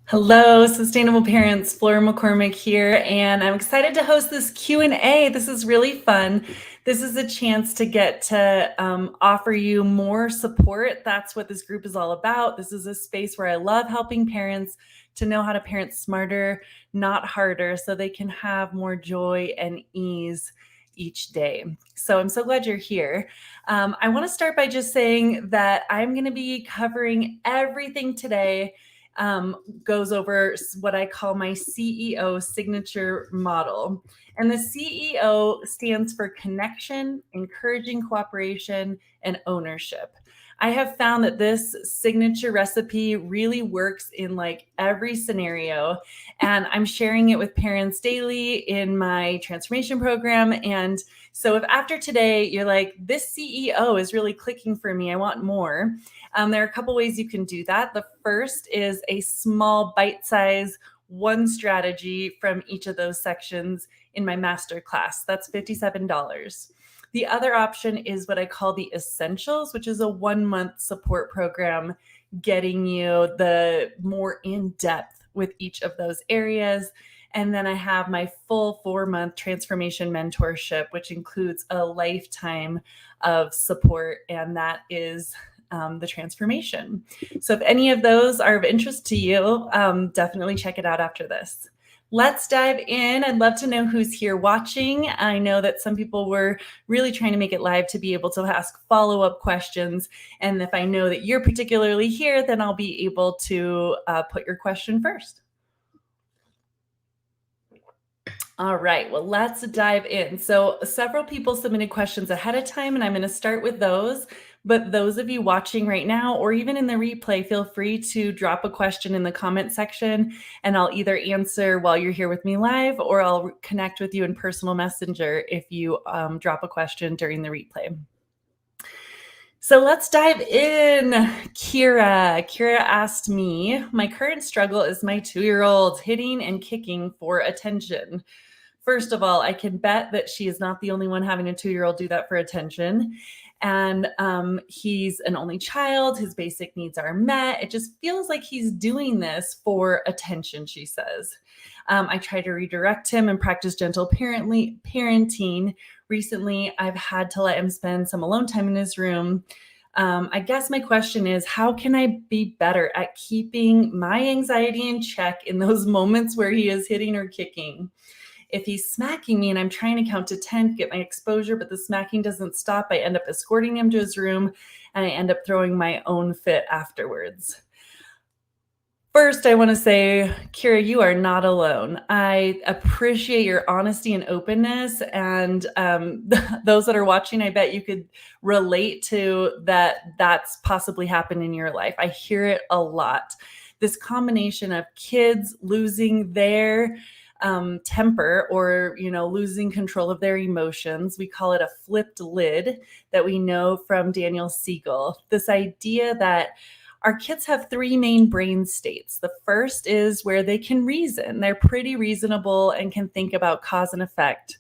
Hello, Sustainable Parents, Flora McCormick here, and I'm excited to host this Q&A. This is really fun. This is a chance to get to offer you more support. That's what this group is all about. This is a space where I love helping parents to know how to parent smarter, not harder, so they can have more joy and ease each day. So I'm so glad you're here. I want to start by just saying that I'm going to be covering everything today goes over what I call my CEO signature model. And the CEO stands for connection, encouraging cooperation, and ownership. I have found that this signature recipe really works in like every scenario. And I'm sharing it with parents daily in my transformation program. And so if after today you're like, this CEO is really clicking for me, I want more. There are a couple ways you can do that. The first is a small bite-size one strategy from each of those sections in my master class. That's $57. The other option is what I call the essentials, which is a 1-month support program getting you the more in-depth with each of those areas. And then I have my full 4-month transformation mentorship, which includes a lifetime of support. And that is the transformation. So if any of those are of interest to you, definitely check it out after this. Let's dive in. I'd love to know who's here watching. I know that some people were really trying to make it live to be able to ask follow-up questions. And if I know that you're particularly here, then I'll be able to put your question first. All right, well, let's dive in. So several people submitted questions ahead of time, and I'm going to start with those. But those of you watching right now, or even in the replay, feel free to drop a question in the comment section, and I'll either answer while you're here with me live, or I'll connect with you in personal messenger if you drop a question during the replay. So let's dive in. Kira asked me, my current struggle is my 2-year-old hitting and kicking for attention. First of all, I can bet that she is not the only one having a 2-year-old do that for attention. And he's an only child. His basic needs are met. It just feels like he's doing this for attention, she says. I try to redirect him and practice gentle parenting. Recently, I've had to let him spend some alone time in his room. I guess my question is, how can I be better at keeping my anxiety in check in those moments where he is hitting or kicking? If he's smacking me and I'm trying to count to 10 to get my exposure, but the smacking doesn't stop, I end up escorting him to his room and I end up throwing my own fit afterwards. First, I want to say, Kira, you are not alone. I appreciate your honesty and openness. And those that are watching, I bet you could relate to that. That's possibly happened in your life. I hear it a lot. This combination of kids losing their temper or losing control of their emotions. We call it a flipped lid that we know from Daniel Siegel. This idea that our kids have 3 main brain states. The first is where they can reason. They're pretty reasonable and can think about cause and effect.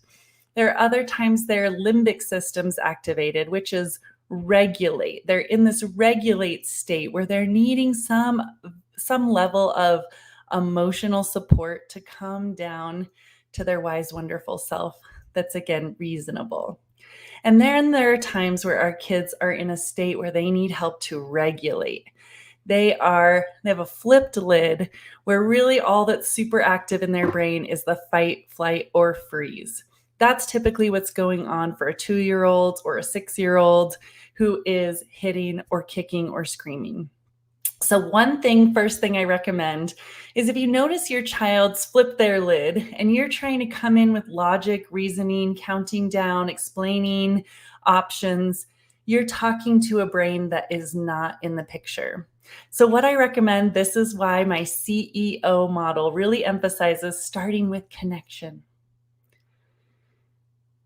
There are other times their limbic system's activated, which is regulate. They're in this regulate state where they're needing some level of emotional support to come down to their wise, wonderful self that's, again, reasonable. And then there are times where our kids are in a state where they need help to regulate. They have a flipped lid where really all that's super active in their brain is the fight, flight, or freeze. That's typically what's going on for a 2-year-old or a 6-year-old who is hitting or kicking or screaming. So first thing I recommend is if you notice your child's flipped their lid and you're trying to come in with logic, reasoning, counting down, explaining options, you're talking to a brain that is not in the picture. So what I recommend, this is why my CEO model really emphasizes starting with connection.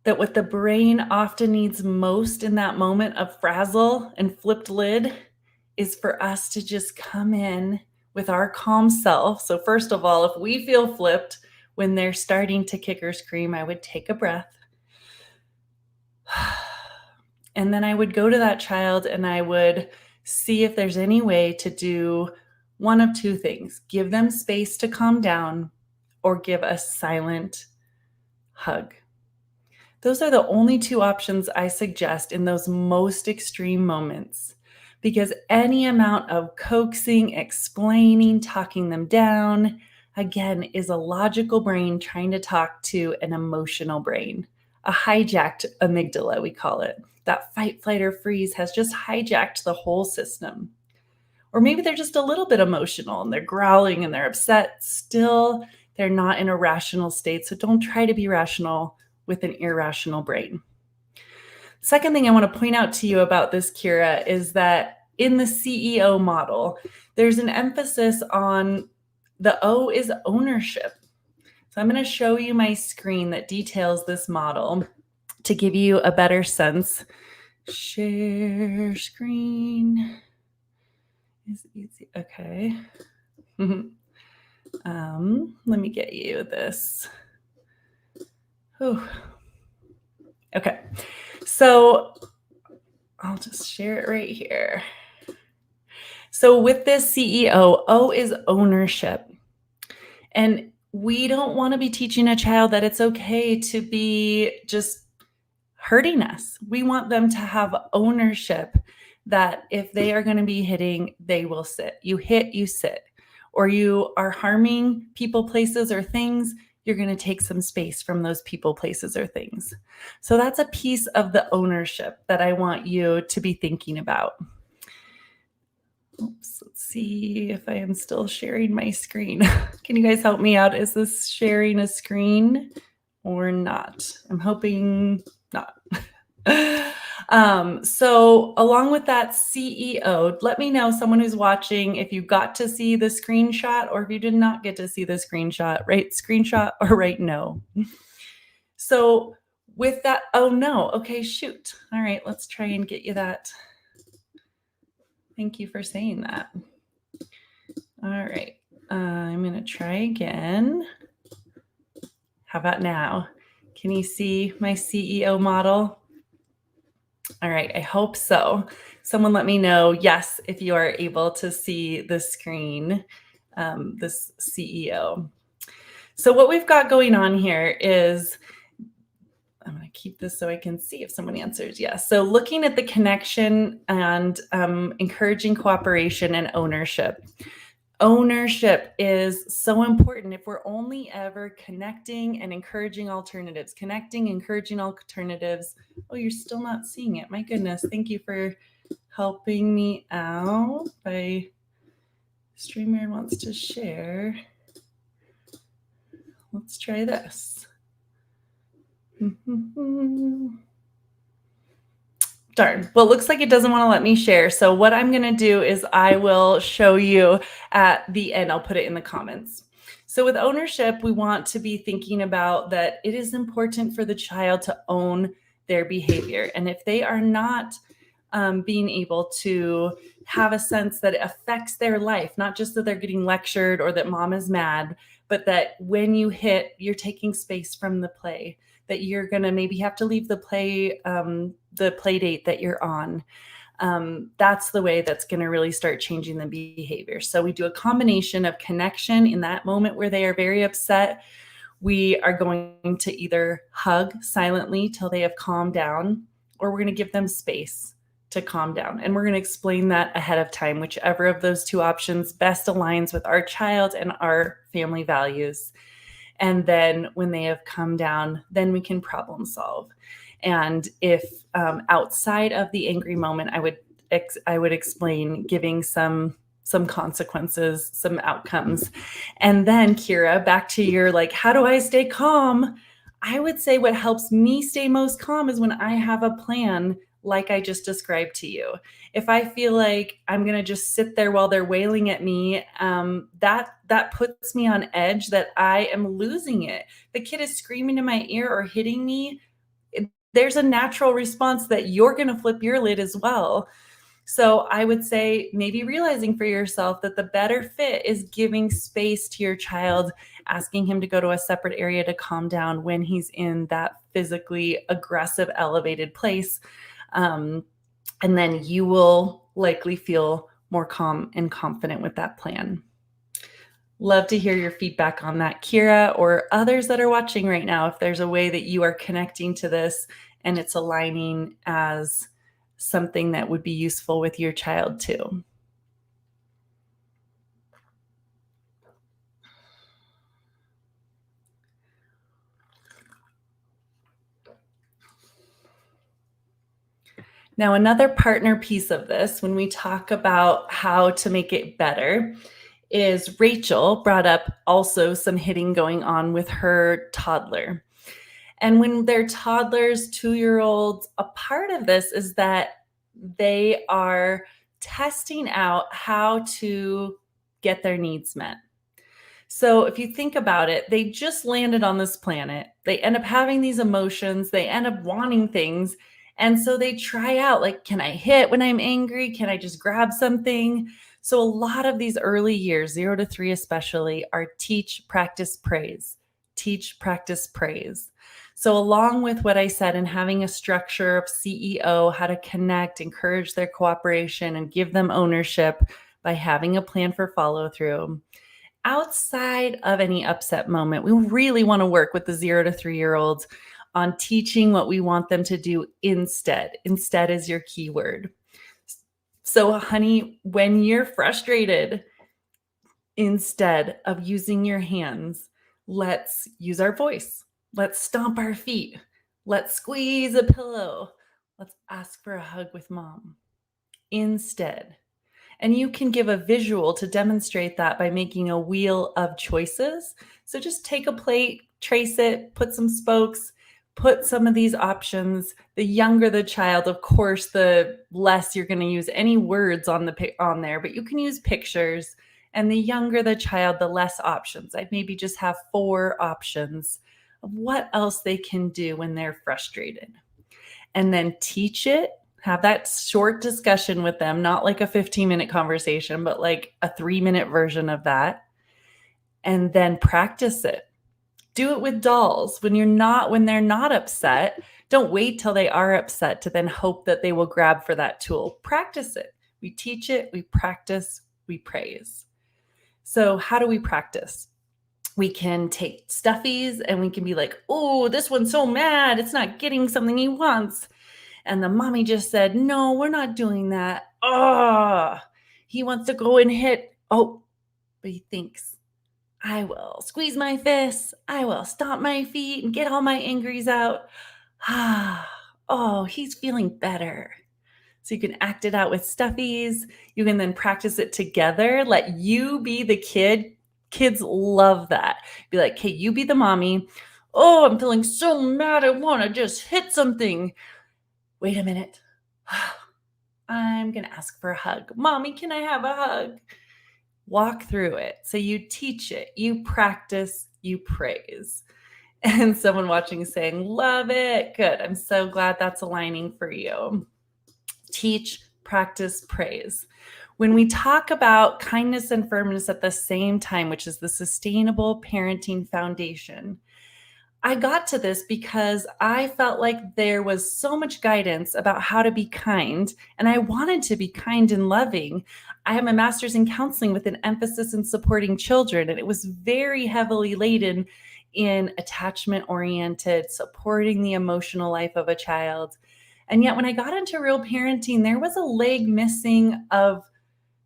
That what the brain often needs most in that moment of frazzle and flipped lid is for us to just come in with our calm self. So first of all, if we feel flipped when they're starting to kick or scream, I would take a breath. And then I would go to that child and I would see if there's any way to do one of two things: give them space to calm down or give a silent hug. Those are the only two options I suggest in those most extreme moments, because any amount of coaxing, explaining, talking them down, again, is a logical brain trying to talk to an emotional brain. A hijacked amygdala, we call it. That fight, flight, or freeze has just hijacked the whole system. Or maybe they're just a little bit emotional and they're growling and they're upset. Still, they're not in a rational state. So don't try to be rational with an irrational brain. Second thing I want to point out to you about this, Kira, is that in the CEO model, there's an emphasis on the O is ownership. So I'm going to show you my screen that details this model to give you a better sense. Share screen is easy. Okay. Let me get you this. Okay. So I'll just share it right here. So with this CEO, O is ownership. And we don't want to be teaching a child that it's okay to be just hurting us. We want them to have ownership, that if they are going to be hitting, they will sit. You hit, you sit. Or you are harming people, places, or things, you're going to take some space from those people, places, or things. So that's a piece of the ownership that I want you to be thinking about. Oops, let's see if I am still sharing my screen. Can you guys help me out? Is this sharing a screen or not? I'm hoping not. So along with that CEO, let me know, someone who's watching, if you got to see the screenshot or if you did not get to see the screenshot, write screenshot or write no. So with that, oh no, okay, shoot. All right, let's try and get you that. Thank you for saying that. All right, I'm gonna try again. How about now? Can you see my CEO model? All right, I hope so. Someone let me know, yes, if you are able to see the screen, this CEO. So what we've got going on here is, I'm going to keep this so I can see if someone answers yes. So looking at the connection and encouraging cooperation and ownership. Ownership is so important. If we're only ever connecting and encouraging alternatives, Oh, you're still not seeing it. My goodness. Thank you for helping me out. By StreamYard wants to share. Let's try this. Darn. Well, it looks like it doesn't want to let me share. So what I'm going to do is I will show you at the end. I'll put it in the comments. So with ownership, we want to be thinking about that it is important for the child to own their behavior. And if they are not being able to have a sense that it affects their life, not just that they're getting lectured or that mom is mad, but that when you hit, you're taking space from the play, that you're going to maybe have to leave the play date that you're on. That's the way that's going to really start changing the behavior. So we do a combination of connection in that moment where they are very upset. We are going to either hug silently till they have calmed down, or we're going to give them space to calm down. And we're going to explain that ahead of time, whichever of those two options best aligns with our child and our family values. And then when they have come down, then we can problem solve. And if outside of the angry moment, I would explain giving some consequences, some outcomes. And then Kira, back to your like, how do I stay calm? I would say what helps me stay most calm is when I have a plan like I just described to you. If I feel like I'm going to just sit there while they're wailing at me, that puts me on edge, that I am losing it. The kid is screaming in my ear or hitting me. There's a natural response that you're going to flip your lid as well. So I would say maybe realizing for yourself that the better fit is giving space to your child, asking him to go to a separate area to calm down when he's in that physically aggressive, elevated place. And then you will likely feel more calm and confident with that plan. Love to hear your feedback on that, Kira, or others that are watching right now. If there's a way that you are connecting to this and it's aligning as something that would be useful with your child too. Now, another partner piece of this, when we talk about how to make it better, is Rachel brought up also some hitting going on with her toddler. And when they're toddlers, 2-year-olds, a part of this is that they are testing out how to get their needs met. So if you think about it, they just landed on this planet. They end up having these emotions, they end up wanting things. And so they try out, like, can I hit when I'm angry? Can I just grab something? So a lot of these early years, 0 to 3 especially, are teach, practice, praise. Teach, practice, praise. So along with what I said, and having a structure of CEO, how to connect, encourage their cooperation, and give them ownership by having a plan for follow through. Outside of any upset moment, we really want to work with the 0 to 3-year-olds on teaching what we want them to do instead. Instead is your keyword. So, honey, when you're frustrated, instead of using your hands, let's use our voice. Let's stomp our feet. Let's squeeze a pillow. Let's ask for a hug with mom instead. And you can give a visual to demonstrate that by making a wheel of choices. So just take a plate, trace it, put some spokes, put some of these options. The younger the child, of course, the less you're going to use any words on there, but you can use pictures. And the younger the child, the less options. I'd maybe just have 4 options of what else they can do when they're frustrated. And then teach it. Have that short discussion with them, not like a 15-minute conversation, but like a 3-minute version of that. And then practice it. Do it with dolls. When they're not upset, don't wait till they are upset to then hope that they will grab for that tool. Practice it. We teach it, we practice, we praise. So how do we practice? We can take stuffies and we can be like, oh, this one's so mad. It's not getting something he wants. And the mommy just said, no, we're not doing that. Oh, he wants to go and hit. Oh, but he thinks, I will squeeze my fists. I will stomp my feet and get all my angries out. Oh, he's feeling better. So you can act it out with stuffies. You can then practice it together. Let you be the kid. Kids love that. Be like, hey, you be the mommy. Oh, I'm feeling so mad. I want to just hit something. Wait a minute. I'm going to ask for a hug. Mommy, can I have a hug? Walk through it. So you teach it, you practice, you praise. And someone watching is saying, love it. Good. I'm so glad that's aligning for you. Teach, practice, praise. When we talk about kindness and firmness at the same time, which is the sustainable parenting foundation, I got to this because I felt like there was so much guidance about how to be kind, and I wanted to be kind and loving. I have my master's in counseling with an emphasis in supporting children, and it was very heavily laden in attachment-oriented, supporting the emotional life of a child. And yet when I got into real parenting, there was a leg missing of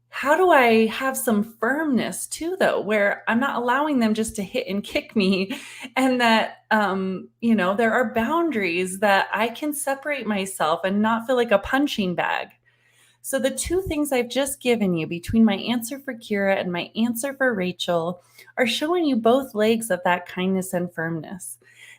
how do I have some firmness too, though, where I'm not allowing them just to hit and kick me, and that, there are boundaries that I can separate myself and not feel like a punching bag. So the 2 things I've just given you between my answer for Kira and my answer for Rachel are showing you both legs of that kindness and firmness.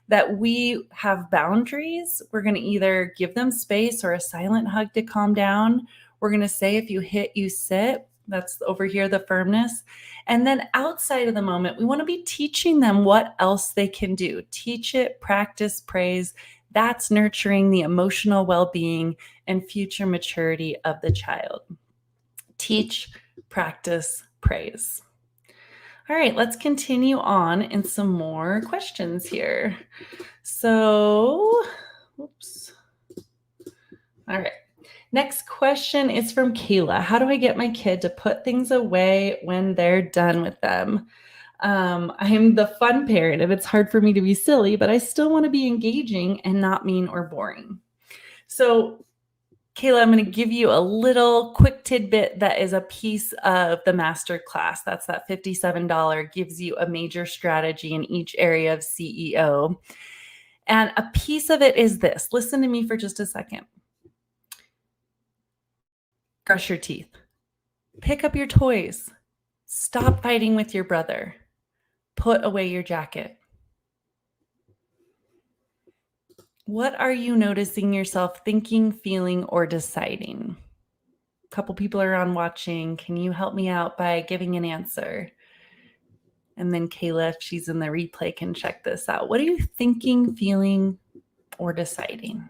That we have boundaries. We're going to either give them space or a silent hug to calm down. We're going to say, if you hit, you sit. That's over here, the firmness. And then outside of the moment, we want to be teaching them what else they can do. Teach it, practice, praise. That's nurturing the emotional well-being and future maturity of the child. Teach, practice, praise. All right, let's continue on in some more questions here. So, oops. All right. Next question is from Kayla. How do I get my kid to put things away when they're done with them? I'm the fun parent, and it's hard for me to be silly, but I still want to be engaging and not mean or boring. So, Kayla, I'm going to give you a little quick tidbit that is a piece of the master class. That's that $57, gives you a major strategy in each area of CEO. And a piece of it is this. Listen to me for just a second. Brush your teeth. Pick up your toys. Stop fighting with your brother. Put away your jacket. What are you noticing yourself thinking, feeling, or deciding? A couple people are on watching. Can you help me out by giving an answer? And then Kayla, if she's in the replay, can check this out. What are you thinking, feeling, or deciding?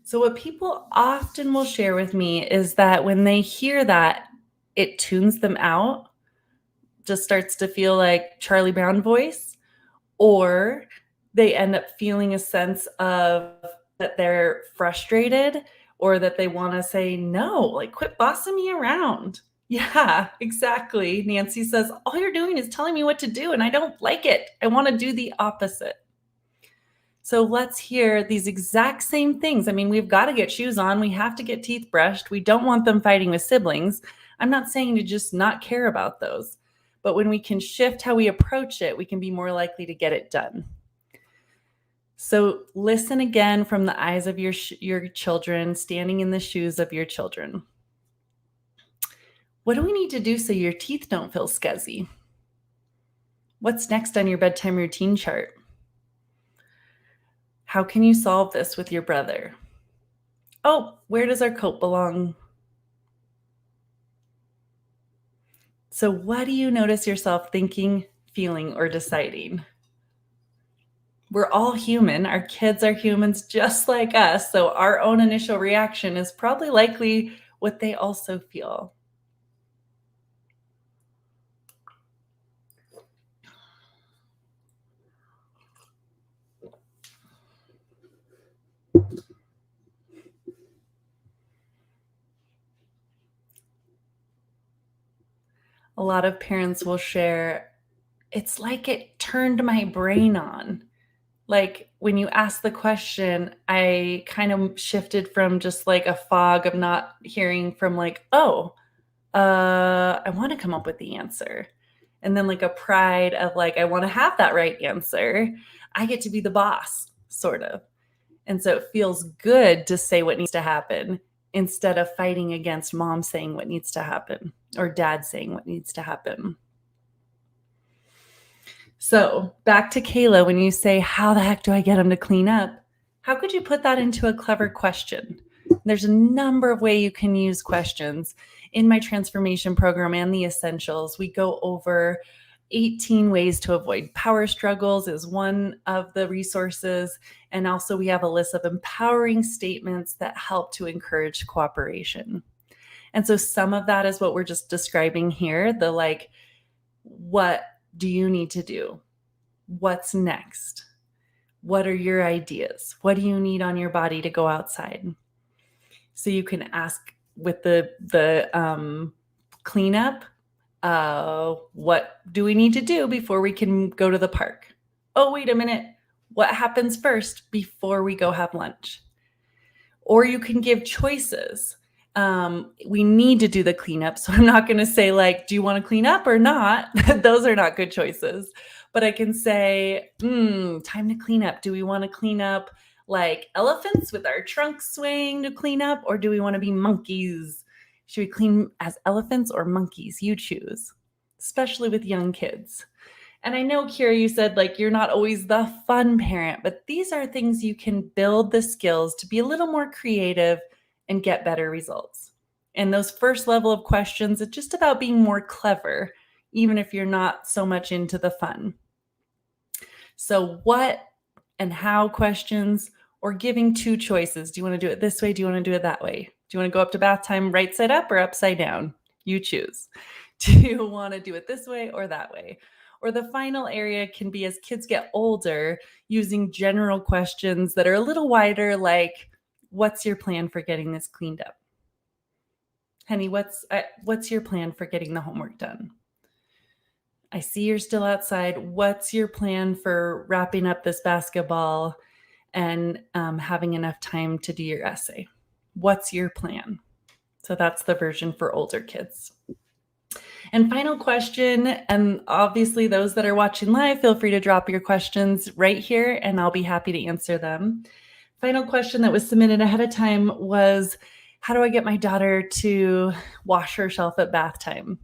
So, what people often will share with me is that when they hear that, it tunes them out, just starts to feel like Charlie Brown voice, or they end up feeling a sense of that they're frustrated or that they want to say, no, like quit bossing me around. Yeah, exactly. Nancy says, all you're doing is telling me what to do, and I don't like it. I want to do the opposite. So let's hear these exact same things. I mean, we've got to get shoes on. We have to get teeth brushed. We don't want them fighting with siblings. I'm not saying to just not care about those. But when we can shift how we approach it, we can be more likely to get it done. So listen again from the eyes of your children, standing in the shoes of your children. What do we need to do so your teeth don't feel scuzzy? What's next on your bedtime routine chart? How can you solve this with your brother? Oh, where does our coat belong? So what do you notice yourself thinking, feeling, or deciding? We're all human. Our kids are humans just like us. So our own initial reaction is probably likely what they also feel. A lot of parents will share, it's like it turned my brain on. Like when you ask the question, I kind of shifted from just like a fog of not hearing from like, oh, I want to come up with the answer. And then like a pride of like, I want to have that right answer. I get to be the boss, sort of. And so it feels good to say what needs to happen instead of fighting against mom saying what needs to happen or dad saying what needs to happen. So back to Kayla, when you say, how the heck do I get them to clean up? How could you put that into a clever question? There's a number of ways you can use questions. In my transformation program and the essentials, we go over 18 ways to avoid power struggles is one of the resources. And also we have a list of empowering statements that help to encourage cooperation. And so some of that is what we're just describing here. The like, what do you need to do? What's next? What are your ideas? What do you need on your body to go outside? So you can ask with the cleanup, what do we need to do before we can go to the park? Oh, wait a minute. What happens first before we go have lunch? Or you can give choices. We need to do the cleanup. So I'm not going to say like, do you want to clean up or not? Those are not good choices. But I can say, time to clean up. Do we want to clean up like elephants with our trunks swaying to clean up? Or do we want to be monkeys? Should we clean as elephants or monkeys? You choose, especially with young kids. And I know, Kira, you said like you're not always the fun parent, but these are things you can build the skills to be a little more creative and get better results. And those first level of questions, it's just about being more clever, even if you're not so much into the fun. So what and how questions, or giving two choices. Do you want to do it this way? Do you want to do it that way? Do you want to go up to bath time right side up or upside down? You choose. Do you want to do it this way or that way? Or the final area can be as kids get older, using general questions that are a little wider, like, what's your plan for getting this cleaned up? Honey, what's your plan for getting the homework done? I see you're still outside. What's your plan for wrapping up this basketball and having enough time to do your essay? What's your plan? So that's the version for older kids. And final question, and obviously those that are watching live, feel free to drop your questions right here and I'll be happy to answer them. Final question that was submitted ahead of time was, how do I get my daughter to wash herself at bath time?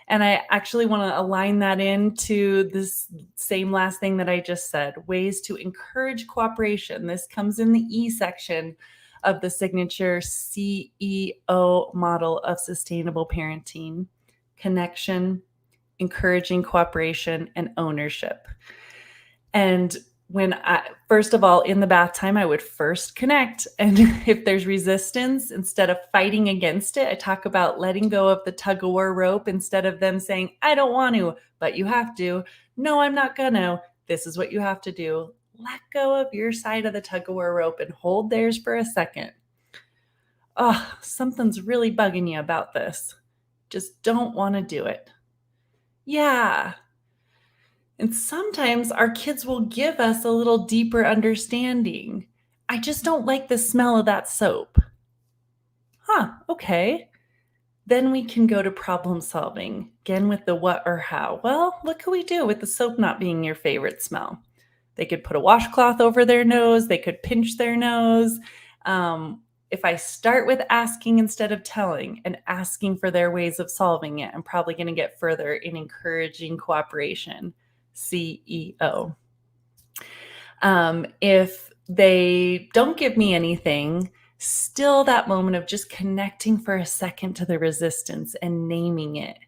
And I actually want to align that into this same last thing that I just said, ways to encourage cooperation. This comes in the E section of the signature CEO model of sustainable parenting: connection, encouraging cooperation, and ownership. And first of all, in the bath time, I would first connect. And if there's resistance, instead of fighting against it, I talk about letting go of the tug of war rope instead of them saying, I don't want to, but you have to. No, I'm not gonna. This is what you have to do. Let go of your side of the tug of war rope and hold theirs for a second. Oh, something's really bugging you about this. Just don't want to do it. Yeah. And sometimes our kids will give us a little deeper understanding. I just don't like the smell of that soap. Huh, okay. Then we can go to problem solving, again with the what or how. Well, what could we do with the soap not being your favorite smell? They could put a washcloth over their nose. They could pinch their nose. If I start with asking instead of telling and asking for their ways of solving it, I'm probably going to get further in encouraging cooperation. CEO. If they don't give me anything, still that moment of just connecting for a second to the resistance and naming it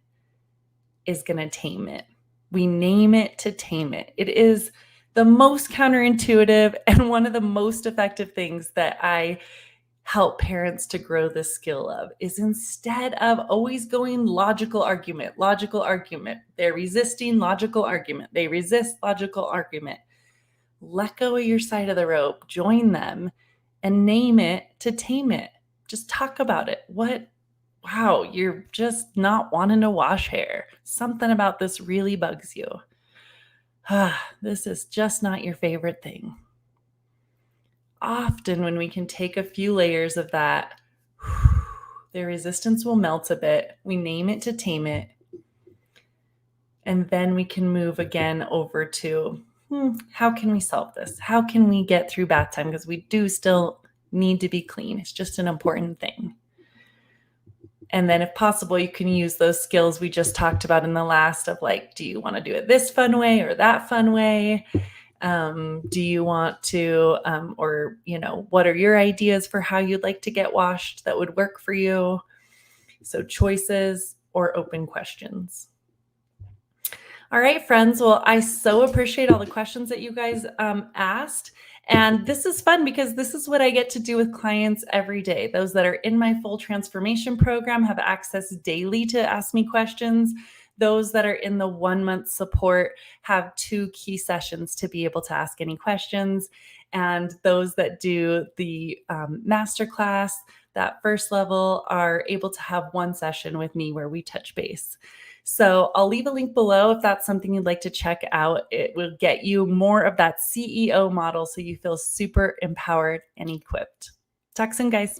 is going to tame it. We name it to tame it. It is the most counterintuitive and one of the most effective things that I help parents to grow the skill of, is instead of always going logical argument, they're resisting logical argument, they resist logical argument. Let go of your side of the rope, join them, and name it to tame it. Just talk about it. Wow, you're just not wanting to wash hair. Something about this really bugs you. This is just not your favorite thing. Often when we can take a few layers of that, their resistance will melt a bit. We name it to tame it. And then we can move again over to, how can we solve this? How can we get through bath time? Because we do still need to be clean. It's just an important thing. And then if possible, you can use those skills we just talked about in the last of like, do you want to do it this fun way or that fun way? Do you want to, what are your ideas for how you'd like to get washed that would work for you? So choices or open questions. All right, friends. Well, I so appreciate all the questions that you guys asked. And this is fun because this is what I get to do with clients every day. Those that are in my full transformation program have access daily to ask me questions. Those that are in the 1 month support have 2 key sessions to be able to ask any questions. And those that do the masterclass, that first level, are able to have 1 session with me where we touch base. So I'll leave a link below if that's something you'd like to check out. It will get you more of that CEO model so you feel super empowered and equipped. Talk soon, guys.